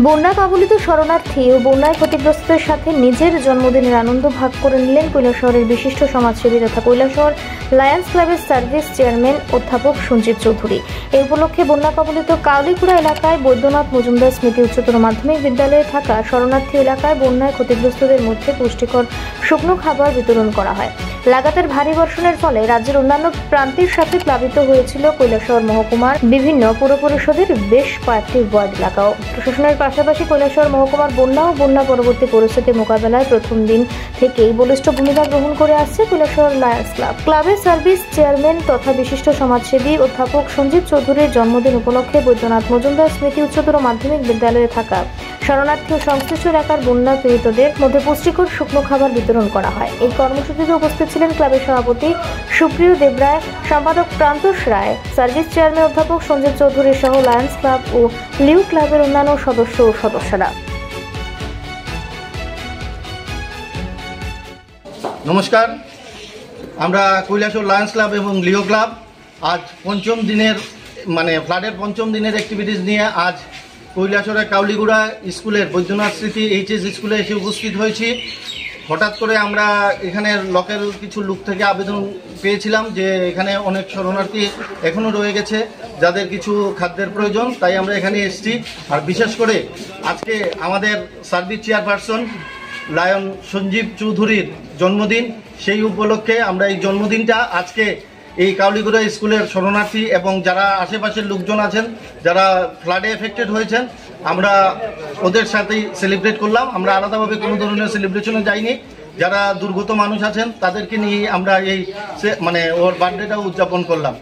বন্যা কবলিত শরণার্থী ও বন্যায় ক্ষতিগ্রস্তদের সাথে নিজের জন্মদিনের আনন্দ ভাগ করে নিলেন কৈলাসহরের বিশিষ্ট সমাজসেবী তথা কৈলাসহর লায়ন্স ক্লাবের সার্ভিস চেয়ারম্যান অধ্যাপক সঞ্জীব চৌধুরী। এই উপলক্ষে বন্যা কবলিত কাউলিগুড়া এলাকায় বৈদ্যনাথ মজুমদার স্মৃতি উচ্চতর মাধ্যমিক বিদ্যালয়ে থাকা শরণার্থী এলাকায় বন্যায় ক্ষতিগ্রস্তদের মধ্যে পুষ্টিকর শুকনো খাবার বিতরণ করা হয়। লাগাতার ভারী বর্ষণের ফলে রাজ্যের অন্যান্য প্রান্তের সাথে প্লাবিত হয়েছিল কৈলাসহর মহকুমার বিভিন্ন পৌর পরিষদের বেশ কয়েকটি ওয়ার্ড এলাকাও। প্রশাসনের পাশাপাশি কৈলাসহর মহকুমার বন্যা ও বন্যা পরবর্তী পরিস্থিতি মোকাবেলায় প্রথম দিন থেকেই বলিষ্ঠ ভূমিকা গ্রহণ করে আসছে কৈলাসহর লায়ন্স ক্লাব। ক্লাবের সার্ভিস চেয়ারম্যান তথা বিশিষ্ট সমাজসেবী অধ্যাপক সঞ্জীব চৌধুরীর জন্মদিন উপলক্ষে বৈদ্যনাথ মজুমদার স্মৃতি উচ্চতর মাধ্যমিক বিদ্যালয়ে থাকা শরণার্থী ও সংশ্লিষ্ট এলাকার বন্যা পীড়িতদের মধ্যে পুষ্টিকর শুকনো খাবার বিতরণ করা হয়। এই কর্মসূচিতে উপস্থিত ছিলেন ক্লাবের সভাপতি সুপ্রিয় দেবরায়, সম্পাদক প্রান্তোষ রায়, সার্ভিস চেয়ারম্যান অধ্যাপক সঞ্জীব চৌধুরী সহ লায়ন্স ক্লাব ও লিউ ক্লাবের অন্যান্য সদস্য ও সদস্যরা। নমস্কার, আমরা কৈলাসহর লায়ন্স ক্লাব এবং লিও ক্লাব আজ পঞ্চম দিনের ফ্লাডের পঞ্চম দিনের অ্যাক্টিভিটিস নিয়ে আজ কৈলাসহরের কাউলিগুড়া স্কুলের বৈদ্যনাথ স্মৃতি এইচএস স্কুলে এসে উপস্থিত হয়েছি। হঠাৎ করে আমরা এখানে লোকাল কিছু লোক থেকে আবেদন পেয়েছিলাম যে এখানে অনেক শরণার্থী এখনও রয়ে গেছে যাদের কিছু খাদ্যের প্রয়োজন, তাই আমরা এখানে এসেছি। আর বিশেষ করে আজকে আমাদের সার্ভিস চেয়ারপারসন লায়ন সঞ্জীব চৌধুরীর জন্মদিন, সেই উপলক্ষে আমরা এই জন্মদিনটা আজকে এই কাউলিগুড়া স্কুলের শরণার্থী এবং যারা আশেপাশের লোকজন আছেন যারা ফ্লাডে এফেক্টেড হয়েছেন আমরা ওদের সাথেই সেলিব্রেট করলাম। আমরা আলাদাভাবে কোনো ধরনের সেলিব্রেশনে যাইনি। যারা দুর্গত মানুষ আছেন তাদেরকে নিয়ে আমরা এই ওর বার্থডেটা উদযাপন করলাম।